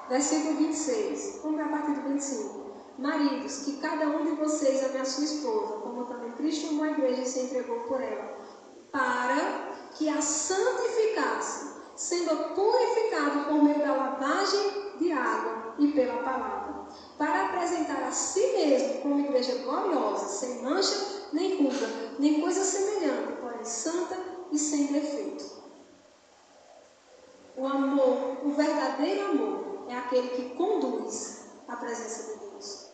A: Versículo 26. Vamos ver a partir do 25. Maridos, que cada um de vocês ame a sua esposa, como também Cristo amou a igreja e se entregou por ela, para que a santificasse, sendo purificado por meio da lavagem de água e pela palavra, para apresentar a si mesmo como igreja gloriosa, sem mancha, nem ruga, nem coisa semelhante, porém santa e sem defeito. O amor, o verdadeiro amor, é aquele que conduz à presença de Deus.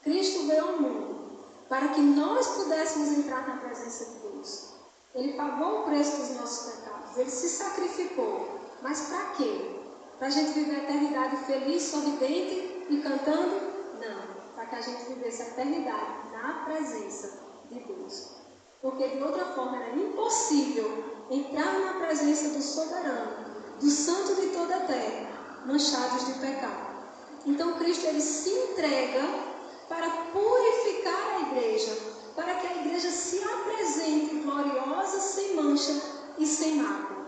A: Cristo veio ao mundo para que nós pudéssemos entrar na presença de Deus. Ele pagou o preço dos nossos pecados, ele se sacrificou. Mas para quê? Para a gente viver a eternidade feliz, sorridente e cantando? Não, para que a gente vivesse a eternidade na presença de Deus. Porque de outra forma era impossível entrar na presença do soberano, do santo de toda a terra, manchados de pecado. Então Cristo ele se entrega para purificar a igreja, para que a igreja se apresente gloriosa, sem mancha e sem mácula.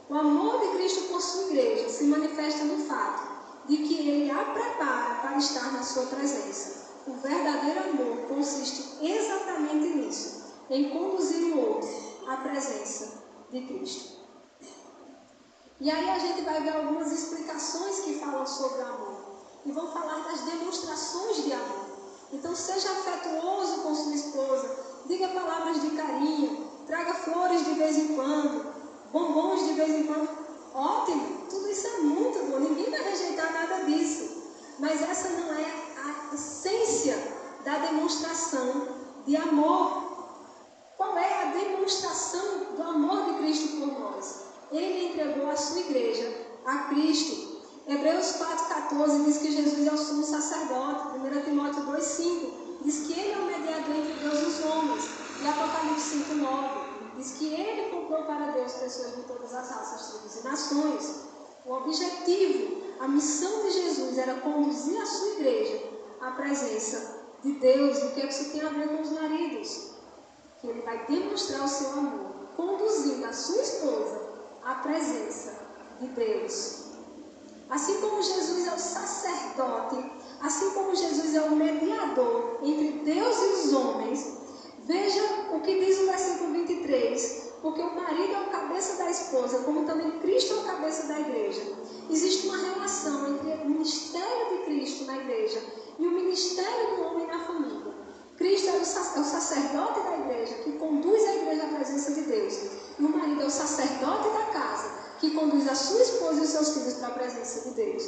A: O amor de Cristo por sua igreja se manifesta no fato de que ele a prepara para estar na sua presença. O verdadeiro amor consiste exatamente nisso, em conduzir o outro à presença de Cristo. E aí a gente vai ver algumas explicações que falam sobre o amor. E vão falar das demonstrações de amor. Então seja afetuoso com sua esposa, diga palavras de carinho, traga flores de vez em quando, bombons de vez em quando. Ótimo, tudo isso é muito bom, ninguém vai rejeitar nada disso. Mas essa não é a essência da demonstração de amor. Qual é a demonstração do amor de Cristo por nós? Ele entregou a sua igreja a Cristo. Hebreus 4,14 diz que Jesus é o sumo sacerdote. 1 Timóteo 2,5 diz que ele é o mediador entre Deus e os homens. E Apocalipse 5,9 diz que ele comprou para Deus pessoas de todas as raças, tribos e nações. O objetivo, a missão de Jesus era conduzir a sua igreja à presença de Deus. E o que é que isso tem a ver com os maridos? Que ele vai demonstrar o seu amor, conduzindo a sua esposa à presença de Deus. Assim como Jesus é o sacerdote, assim como Jesus é o mediador entre Deus e os homens, veja o que diz o versículo 23, porque o marido é o cabeça da esposa, como também Cristo é o cabeça da igreja. Existe uma relação entre o ministério de Cristo na igreja e o ministério do homem na família. Cristo é o sacerdote da igreja, que conduz a igreja à presença de Deus. E o marido é o sacerdote da casa, que conduz a sua esposa e os seus filhos para a presença de Deus.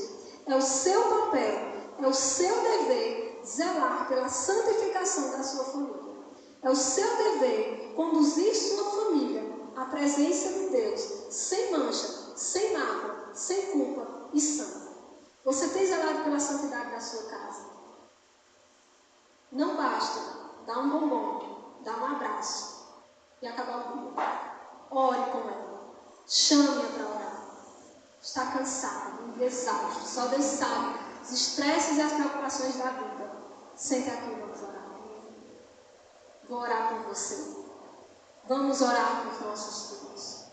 A: É o seu papel, é o seu dever zelar pela santificação da sua família. É o seu dever conduzir sua família à presença de Deus, sem mancha, sem mácula, sem culpa e santa. Você tem zelado pela santidade da sua casa? Não basta dar um bombom, dar um abraço e acabar o dia. Ore com ela. Chame-a para orar. Está cansado, exausto. Só Deus sabe os estresses e as preocupações da vida. Senta aqui e vamos orar. Vou orar por você. Vamos orar por nossos filhos.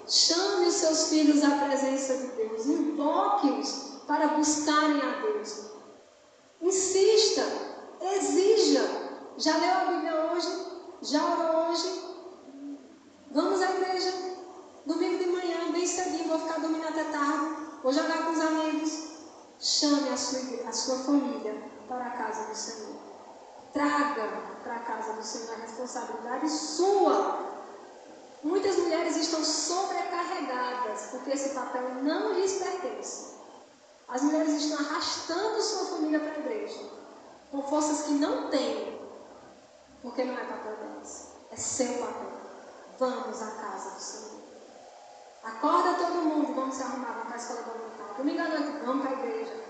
A: Chame os seus filhos à presença de Deus. Invoque-os para buscarem a Deus. Insista. Exija. Já leu a Bíblia hoje? Já orou hoje? Vamos à igreja. Domingo de manhã, bem cedinho, vou ficar dormindo até tarde. Vou jogar com os amigos. Chame a sua família para a casa do Senhor. Traga para a casa do Senhor a responsabilidade sua. Muitas mulheres estão sobrecarregadas porque esse papel não lhes pertence. As mulheres estão arrastando sua família para a igreja com forças que não têm, porque não é papel delas, é seu papel. Vamos à casa do Senhor. Acorda todo mundo, vamos se arrumar, vamos para a escola dominical. Domingo à noite, vamos para a igreja.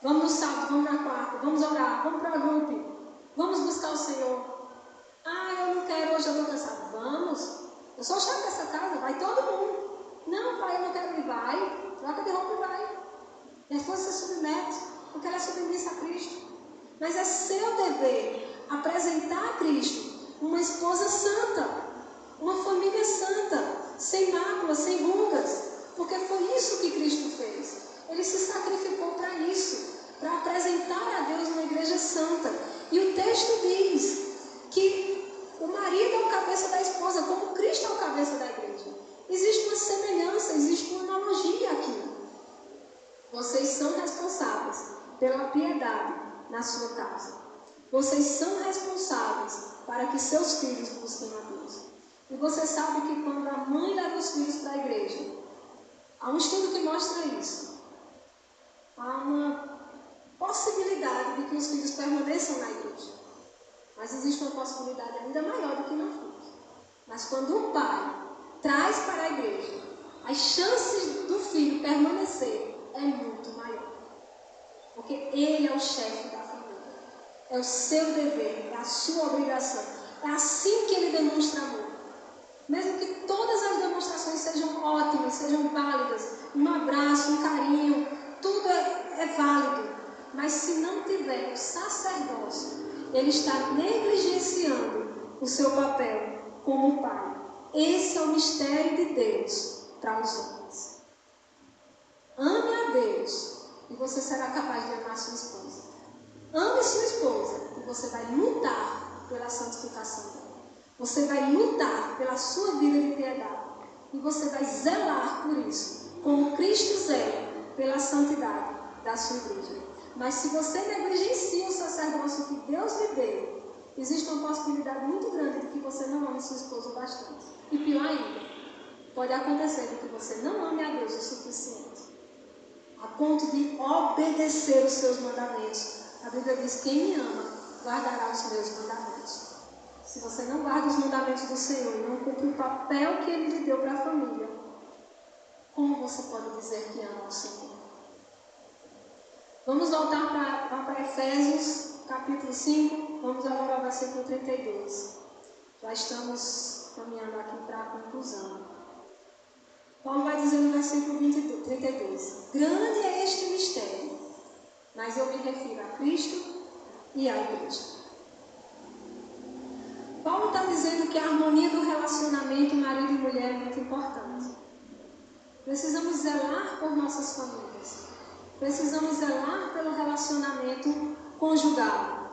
A: Vamos no sábado, vamos na quarta, vamos orar, vamos para a grupo. Vamos buscar o Senhor. Ah, eu não quero, hoje eu estou cansado. Vamos. Eu sou chata dessa casa, vai todo mundo. Não, pai, eu não quero ir. Vai. Troca de roupa e vai. E a esposa se submete, porque ela é submissa a Cristo. Mas é seu dever apresentar a Cristo uma esposa santa, uma família santa, sem máculas, sem rugas, porque foi isso que Cristo fez. Ele se sacrificou representar a Deus numa igreja santa. E o texto diz que o marido é o cabeça da esposa, como Cristo é o cabeça da igreja. Existe uma semelhança, existe uma analogia aqui. Vocês são responsáveis pela piedade na sua casa. Vocês são responsáveis para que seus filhos busquem a Deus. E você sabe que quando a mãe leva os filhos para a igreja, há um estudo que mostra isso. Há uma possibilidade de que os filhos permaneçam na igreja. Mas existe uma possibilidade ainda maior do que não filhos. Mas quando o pai traz para a igreja, as chances do filho permanecer é muito maior. Porque ele é o chefe da família. É o seu dever, é a sua obrigação. É assim que ele demonstra amor. Mesmo que todas as demonstrações sejam ótimas, sejam válidas, um abraço, um carinho, tudo é válido. Mas se não tiver o sacerdócio, ele está negligenciando o seu papel como pai. Esse é o mistério de Deus para os homens. Ame a Deus e você será capaz de amar sua esposa. Ame sua esposa e você vai lutar pela santificação dela. Você vai lutar pela sua vida de piedade. E você vai zelar por isso, como Cristo zela pela santidade da sua igreja. Mas se você negligencia o sacerdócio que Deus lhe deu, existe uma possibilidade muito grande de que você não ame sua esposa bastante. E pior ainda, pode acontecer de que você não ame a Deus o suficiente, a ponto de obedecer os seus mandamentos. A Bíblia diz: quem me ama, guardará os meus mandamentos. Se você não guarda os mandamentos do Senhor e não cumpre o papel que Ele lhe deu para a família, como você pode dizer que ama o Senhor? Vamos voltar para Efésios, capítulo 5. Vamos agora ao versículo 32. Já estamos caminhando aqui para a conclusão. Paulo vai dizer no versículo 32. Grande é este mistério, mas eu me refiro a Cristo e à igreja. Paulo está dizendo que a harmonia do relacionamento marido e mulher é muito importante. Precisamos zelar por nossas famílias. Precisamos zelar pelo relacionamento conjugal,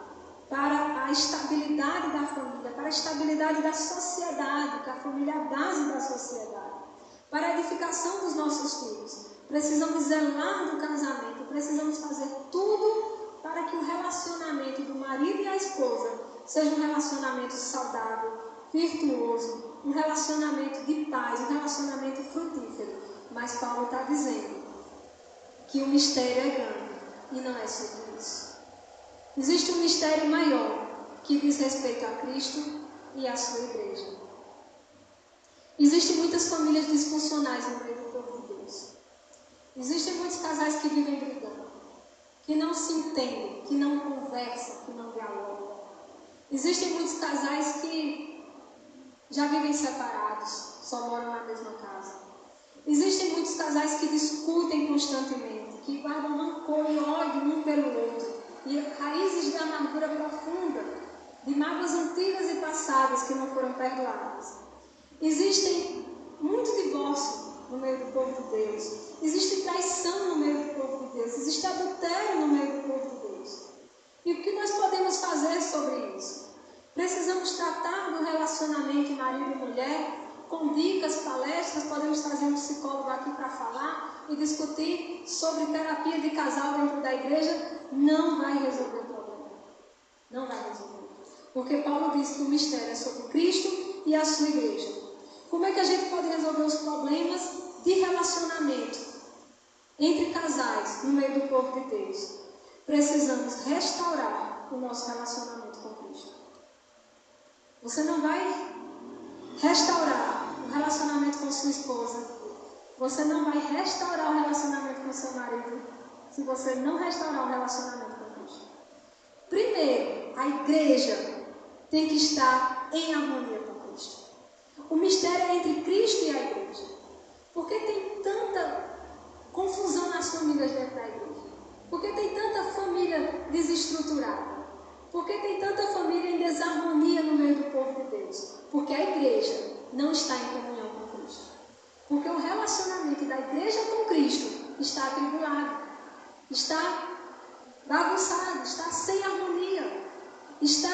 A: para a estabilidade da família, para a estabilidade da sociedade, que a família é a base da sociedade, para a edificação dos nossos filhos. Precisamos zelar do casamento, precisamos fazer tudo para que o relacionamento do marido e a esposa seja um relacionamento saudável, virtuoso, um relacionamento de paz, um relacionamento frutífero. Mas Paulo está dizendo que o mistério é grande e não é sobre isso. Existe um mistério maior que diz respeito a Cristo e à sua igreja. Existem muitas famílias disfuncionais no meio do povo de Deus. Existem muitos casais que vivem brigando, que não se entendem, que não conversam, que não dialogam. Existem muitos casais que já vivem separados, só moram na mesma casa. Existem muitos casais que discutem constantemente, que guardam rancor e ódio um pelo outro, e raízes de amargura profunda, de mágoas antigas e passadas que não foram perdoadas. Existem muito divórcio no meio do povo de Deus. Existe traição no meio do povo de Deus. Existe adultério no meio do povo de Deus. E o que nós podemos fazer sobre isso? Precisamos tratar do relacionamento marido e mulher com dicas, palestras. Podemos trazer um psicólogo aqui para falar e discutir sobre terapia de casal dentro da igreja. Não vai resolver o problema. Não vai resolver. Porque Paulo diz que o mistério é sobre Cristo e a sua igreja. Como é que a gente pode resolver os problemas de relacionamento entre casais no meio do povo de Deus? Precisamos restaurar o nosso relacionamento com Cristo. Você não vai restaurar o relacionamento com sua esposa. Você não vai restaurar o relacionamento com seu marido se você não restaurar o relacionamento com Cristo. Primeiro, a igreja tem que estar em harmonia com Cristo. O mistério é entre Cristo e a igreja. Por que tem tanta confusão nas famílias dentro da igreja? Por que tem tanta família desestruturada? Por que tem tanta família em desarmonia no meio do povo de Deus? Porque a igreja não está em comunhão com Cristo. Porque o relacionamento da igreja com Cristo está atribulado, está bagunçado, está sem harmonia, está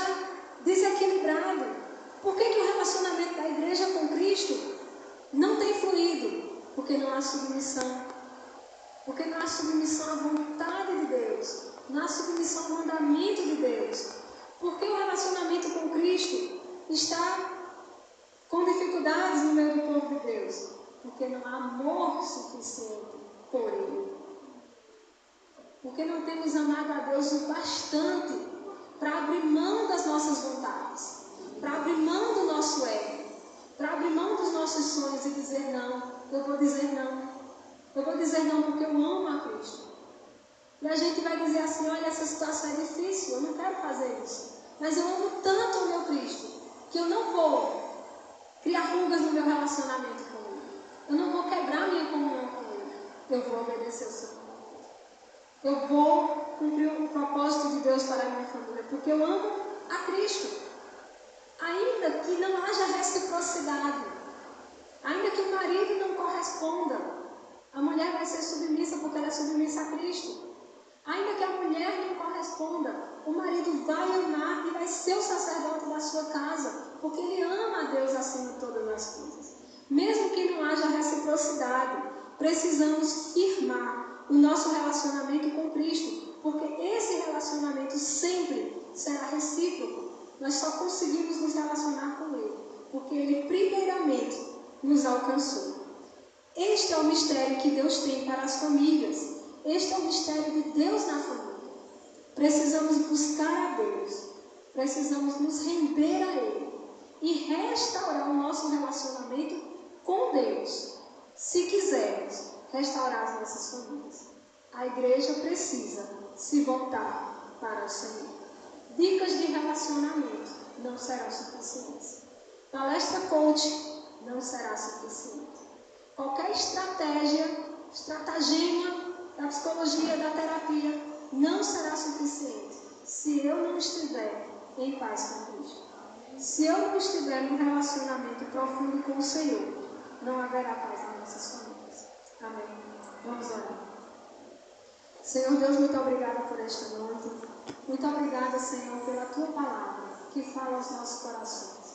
A: desequilibrado. Por que o relacionamento da igreja com Cristo não tem fluído? Porque não há submissão. Porque não há submissão à vontade de Deus, não há submissão ao mandamento de Deus. Porque o relacionamento com Cristo está com dificuldades no meio do povo de Deus? Porque não há amor suficiente por Ele. Porque não temos amado a Deus o bastante para abrir mão das nossas vontades, para abrir mão do nosso ego, para abrir mão dos nossos sonhos e dizer não. Eu vou dizer não. Eu vou dizer não porque eu amo a Cristo. E a gente vai dizer assim, olha, essa situação é difícil, eu não quero fazer isso. Mas eu amo tanto o meu Cristo, que eu não vou criar rugas no meu relacionamento com Ele. Eu não vou quebrar minha comunhão com Ele. Eu vou obedecer o Senhor. Eu vou cumprir o propósito de Deus para a minha família, porque eu amo a Cristo. Ainda que não haja reciprocidade, ainda que o marido não corresponda, a mulher vai ser submissa porque ela é submissa a Cristo. Ainda que a mulher não corresponda, o marido vai amar e vai ser o sacerdote da sua casa, porque ele ama a Deus acima de todas as coisas. Mesmo que não haja reciprocidade, precisamos firmar o nosso relacionamento com Cristo, porque esse relacionamento sempre será recíproco. Nós só conseguimos nos relacionar com Ele, porque Ele primeiramente nos alcançou. Este é o mistério que Deus tem para as famílias. Este é o mistério de Deus na família. Precisamos buscar a Deus. Precisamos nos render a Ele e restaurar o nosso relacionamento com Deus. Se quisermos restaurar as nossas famílias, a igreja precisa se voltar para o Senhor. Dicas de relacionamento não serão suficientes. Palestra coach não será suficiente. Qualquer estratagema da psicologia, da terapia, não será suficiente se eu não estiver em paz com Cristo. Se eu não estiver num relacionamento profundo com o Senhor, não haverá paz nas nossas famílias. Amém. Vamos orar. Senhor Deus, muito obrigada por esta noite. Muito obrigada, Senhor, pela Tua palavra que fala aos nossos corações.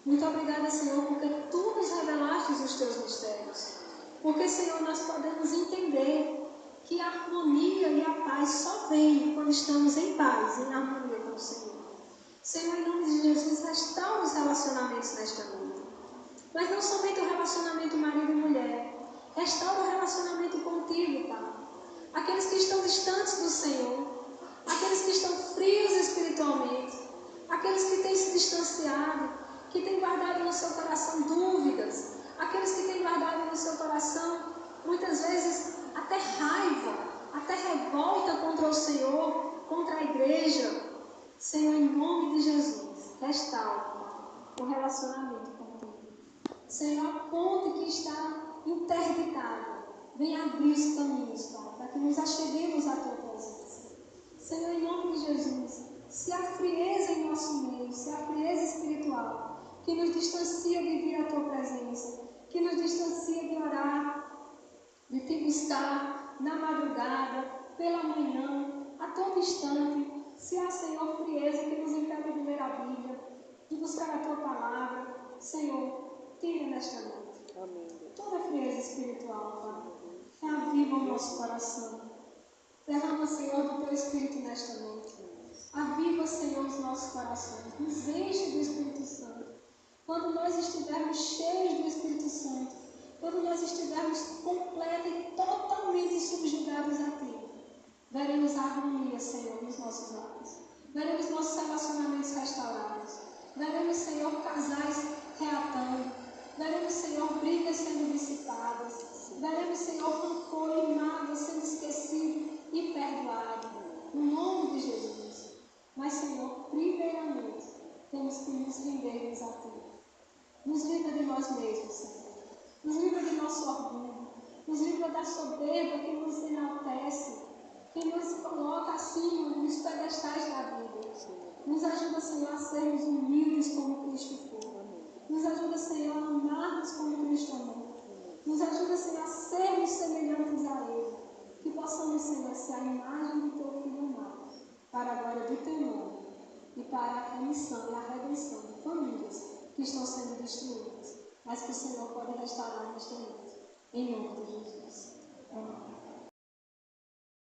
A: Muito obrigada, Senhor, porque Tu nos revelaste os Teus mistérios. Porque, Senhor, nós podemos entender que a harmonia e a paz só vem quando estamos em paz, em harmonia com o Senhor. Senhor, em nome de Jesus, restaura os relacionamentos nesta noite. Mas não somente o relacionamento marido e mulher. Restaura o relacionamento contigo, Pai. Aqueles que estão distantes do Senhor, aqueles que estão frios espiritualmente, aqueles que têm se distanciado, que têm guardado no seu coração dúvidas, aqueles que têm guardado no seu coração, muitas vezes, até raiva, até revolta contra o Senhor, contra a igreja. Senhor, em nome de Jesus, restaura o relacionamento contigo. Senhor, a ponte que está interditada, vem abrir os caminhos, Pai, para que nos acheguemos à Tua presença. Senhor, em nome de Jesus, se há frieza em nosso meio, se há frieza espiritual, que nos distancia de vir à Tua presença, que nos distancia de orar, de Te buscar na madrugada, pela manhã, a todo instante. Se há, Senhor, frieza que nos impede de ler a Bíblia, de buscar a Tua palavra, Senhor, tira nesta noite. Amém. Toda frieza espiritual, Pai, reaviva o nosso coração. Derrama, Senhor, do Teu Espírito nesta noite. Aviva, Senhor, os nossos corações. Nos enche do Espírito Santo. Quando nós estivermos cheios do Espírito Santo, quando nós estivermos completos e totalmente subjugados a Ti, veremos a harmonia, Senhor, nos nossos lares. Veremos nossos relacionamentos restaurados. Veremos, Senhor, casais reatando. Veremos, Senhor, brigas sendo dissipadas. Veremos, Senhor, rancor e mágoa sendo esquecido e perdoado. No nome de Jesus. Mas, Senhor, primeiramente, temos que nos render a Ti. Nos livra de nós mesmos, Senhor. Nos livra de nosso orgulho. Nos livra da soberba que nos enaltece, que nos coloca acima nos pedestais da vida. Nos ajuda, Senhor, a sermos humildes como Cristo foi. Nos ajuda, Senhor, a amarmos como Cristo amou. Nos ajuda, Senhor, a sermos semelhantes a Ele. Que possamos, Senhor, ser a imagem do Teu Filho amado. remissão e a redenção de famílias que estão sendo destruídas, mas que o Senhor pode restaurar neste momento. Em nome de Jesus.